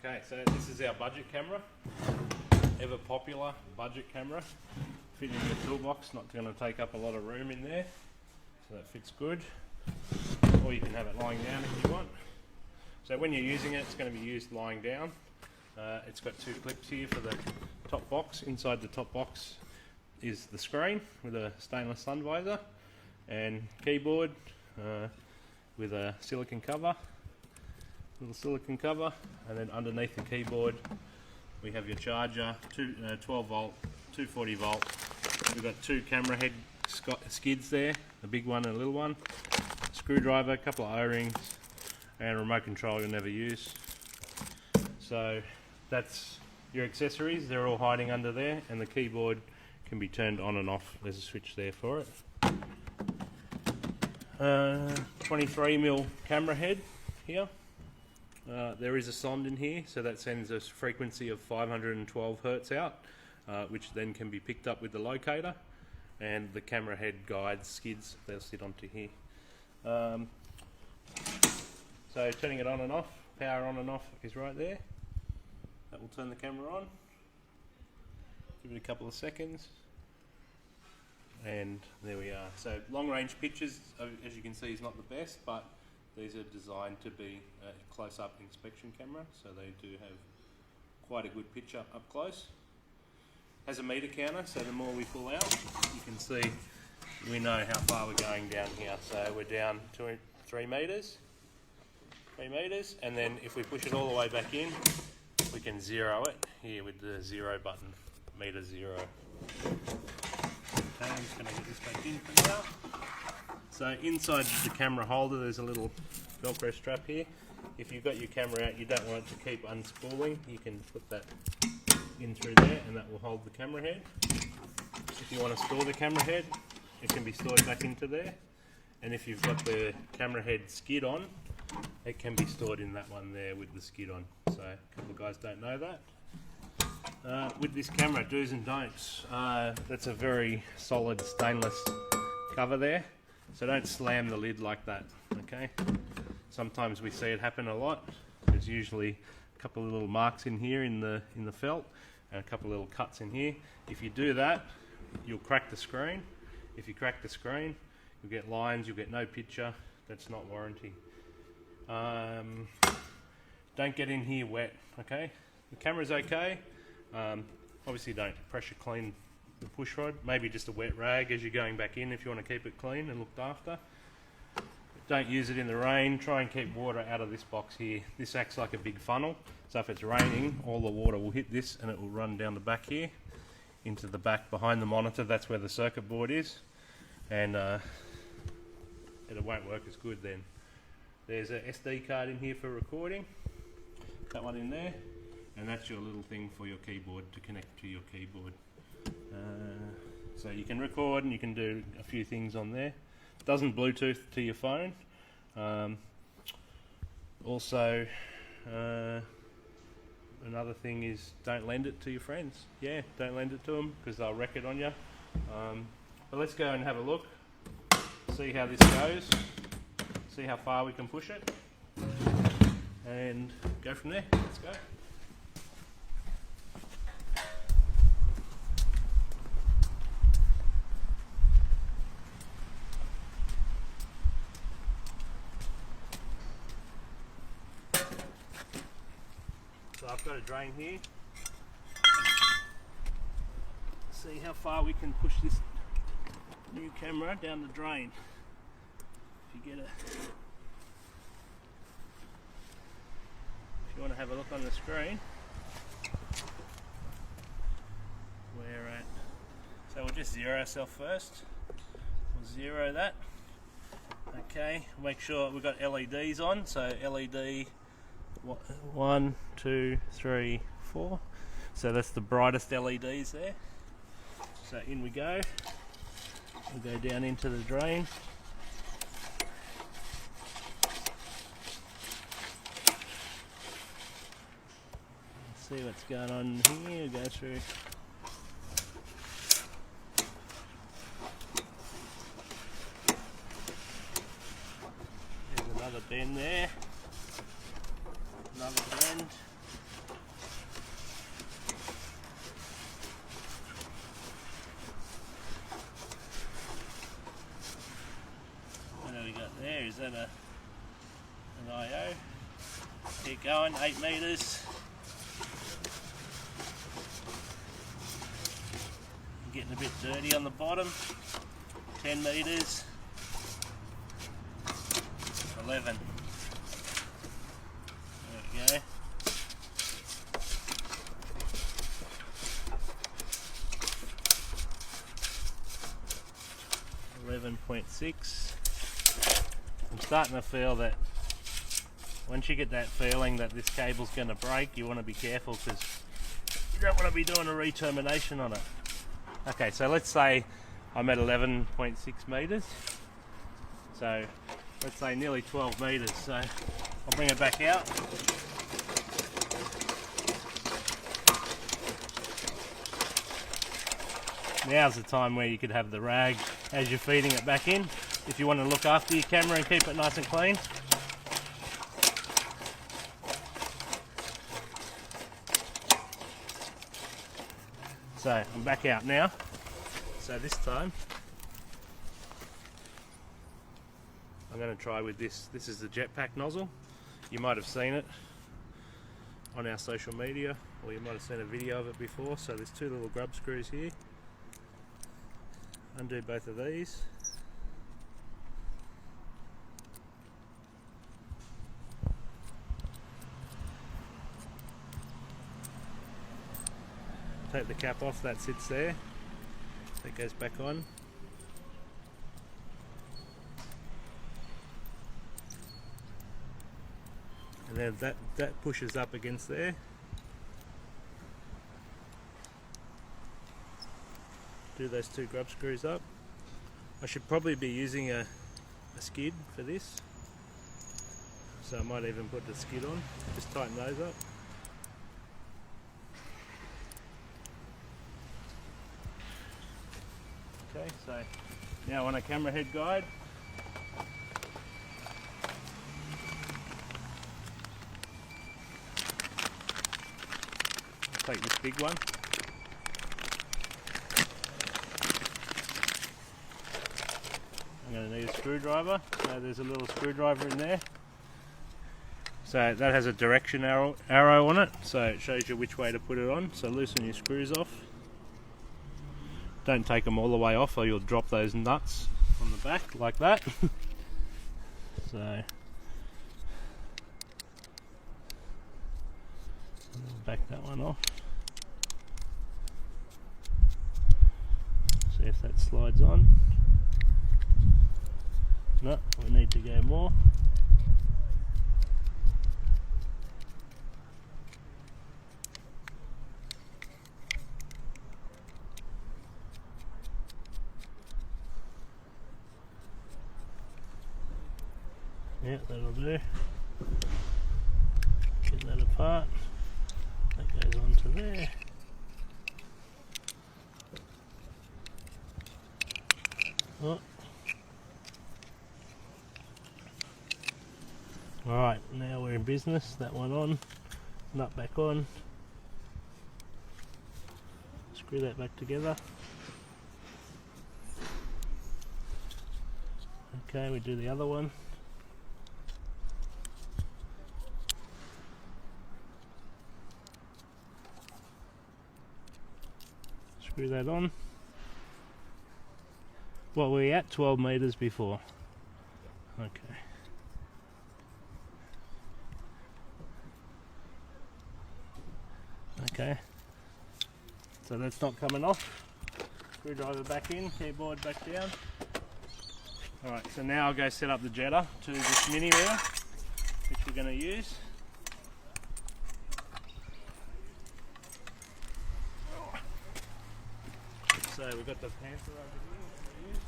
Okay, so this is our budget camera, ever popular budget camera. Fit in your toolbox, not going to take up a lot of room in there, so that fits good. Or you can have it lying down if you want. So when you're using it, it's going to be used lying down. It's got two clips here for the top box. Inside the top box is the screen with a stainless sun visor and keyboard with a silicone cover. Little silicone cover, and then underneath the keyboard we have your charger, 12 volt, 240 volt. We've got two camera head skids there, a big one and a little one, screwdriver, a couple of O-rings, and a remote control you'll never use. So that's your accessories, they're all hiding under there, and the keyboard can be turned on and off. There's a switch there for it. 23mm camera head here. There is a sonde in here, so that sends a frequency of 512 Hertz out, which then can be picked up with the locator, and the camera head guides, skids, they'll sit onto here. So turning it on and off, power on and off is right there. That will turn the camera on. Give it a couple of seconds, and there we are. So long range pictures, as you can see, is not the best, but these are designed to be a close-up inspection camera, so they do have quite a good picture up close. Has a meter counter, so the more we pull out, you can see we know how far we're going down here. So we're down to 3 meters, and then if we push it all the way back in, we can zero it here with the zero button, meter zero. Okay, I'm just going to get this back in for now. So inside the camera holder there's a little Velcro strap here. If you've got your camera out, you don't want it to keep unspooling, you can put that in through there and that will hold the camera head. If you want to store the camera head, it can be stored back into there. And if you've got the camera head skid on, it can be stored in that one there with the skid on. So a couple of guys don't know that. With this camera, do's and don'ts. That's a very solid stainless cover there. So don't slam the lid like that, okay? Sometimes we see it happen a lot. There's usually a couple of little marks in here in the felt and a couple of little cuts in here. If you do that, you'll crack the screen. If you crack the screen, you'll get lines, you'll get no picture. That's not warranty. Don't get in here wet, okay? The camera's okay. Obviously don't pressure clean the push rod, maybe just a wet rag as you're going back in if you want to keep it clean and looked after. Don't use it in the rain. Try and keep water out of this box here. This acts like a big funnel, so if it's raining, all the water will hit this and it will run down the back here into the back behind the monitor. That's where the circuit board is, and it won't work as good then. There's a SD card in here for recording, that one in there, and that's your little thing for your keyboard to connect to your keyboard. So you can record and you can do a few things on there. It doesn't Bluetooth to your phone. Also, another thing is don't lend it to your friends. Yeah, don't lend it to them because they'll wreck it on you. But let's go and have a look, see how this goes, see how far we can push it, and go from there. Let's go. So I've got a drain here. See how far we can push this new camera down the drain. If you want to have a look on the screen, we're at. So we'll just zero ourselves first. We'll zero that. Okay. Make sure we've got LEDs on. So LED. 1, 2, 3, 4. So that's the brightest LEDs there. So in we go. We'll go down into the drain. Let's see what's going on here. We'll go through. There's another bend there. Another bend. Keep going, 8 metres. Getting a bit dirty on the bottom. 10 metres. 11. There we go. 11.6. I'm starting to feel that once you get that feeling that this cable's going to break, you want to be careful because you don't want to be doing a re-termination on it. Okay, so let's say I'm at 11.6 metres. So let's say nearly 12 metres. So I'll bring it back out. Now's the time where you could have the rag as you're feeding it back in, if you want to look after your camera and keep it nice and clean. So I'm back out now. So this time I'm going to try with this. This is the Jetpack nozzle. You might have seen it on our social media, or you might have seen a video of it before. So there's 2 little grub screws here. Undo both of these. Take the cap off, that sits there. That goes back on. And then that pushes up against there. Do those 2 grub screws up. I should probably be using a skid for this, so I might even put the skid on. Just tighten those up. Okay, so now on a camera head guide, I'll take this big one. I'm going to need a screwdriver. So there's a little screwdriver in there. So that has a direction arrow on it, so it shows you which way to put it on. So loosen your screws off. Don't take them all the way off or you'll drop those nuts on the back like that. So back that one off. See if that slides on. No, we need to go more. Yeah, that'll do. Get that apart. That goes onto there. Oh. Alright, now we're in business. That one on, nut back on. Screw that back together. Okay, we do the other one. Screw that on. What were we at? 12 meters before. Okay. Okay. So that's not coming off. Screwdriver back in, keyboard back down. Alright, so now I'll go set up the jetter to this mini reel, which we're going to use. So we've got the panther over here.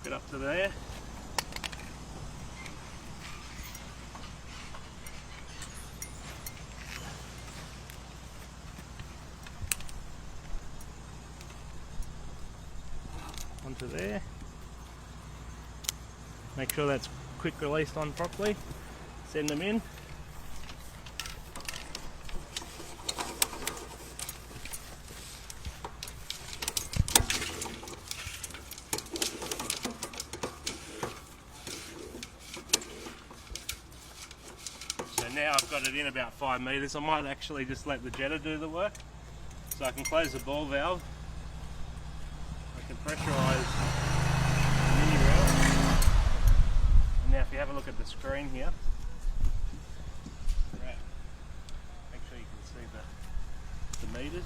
Hook it up to there. Onto there. Make sure that's quick released on properly. Send them in. So now I've got it in about 5 meters. I might actually just let the jetter do the work. So I can close the ball valve. I can pressurise the mini reel. And now if you have a look at the screen here, right, make sure you can see the meters.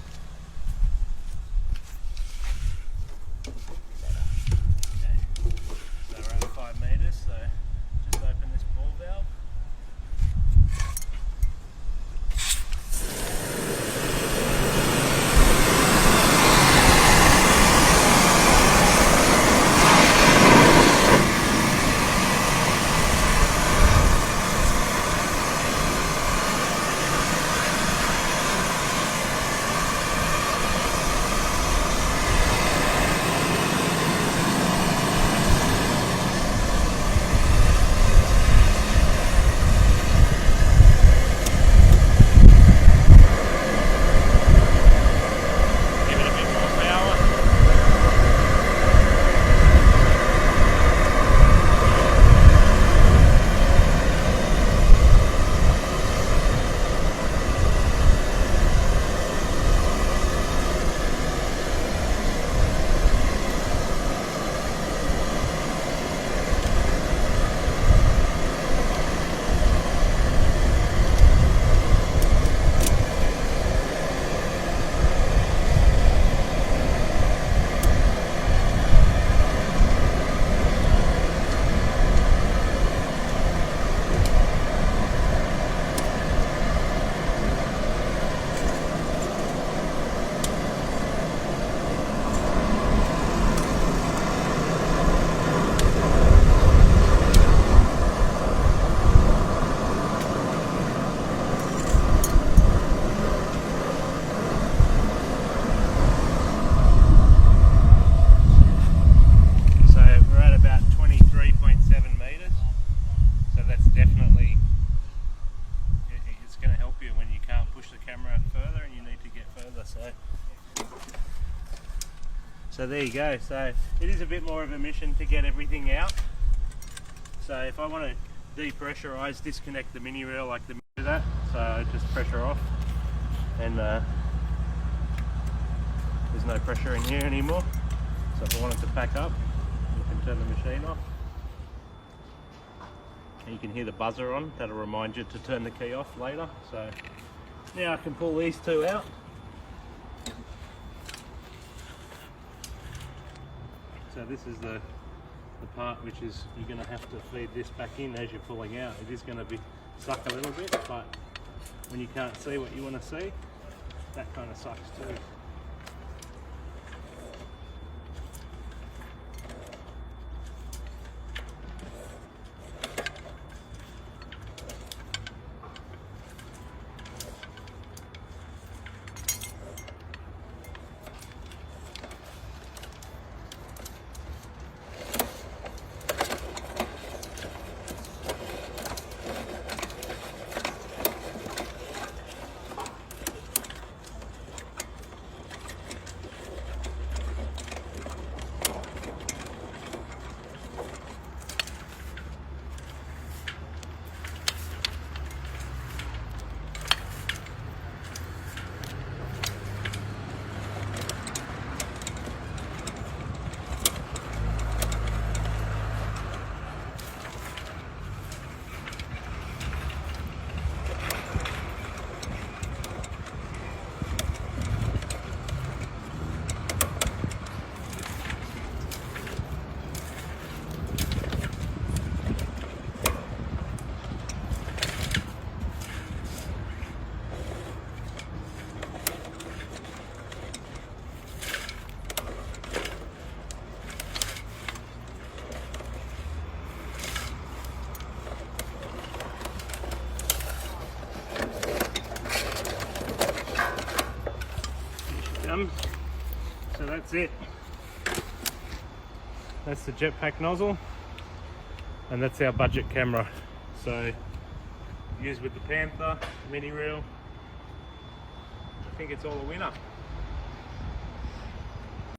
Okay. So we're at 5 meters, so just open this ball valve. So there you go. So it is a bit more of a mission to get everything out. So if I want to depressurize, disconnect the mini reel like the do that. So just pressure off, and there's no pressure in here anymore. So if I want it to pack up, you can turn the machine off. And you can hear the buzzer on. That'll remind you to turn the key off later. So now I can pull these two out. So this is the part which is you're going to have to feed this back in as you're pulling out. It is going to be suck a little bit, but when you can't see what you want to see, that kind of sucks too. that's it. That's the Jetpack nozzle, and that's our budget camera. So used with the Panther mini reel. I think it's all a winner.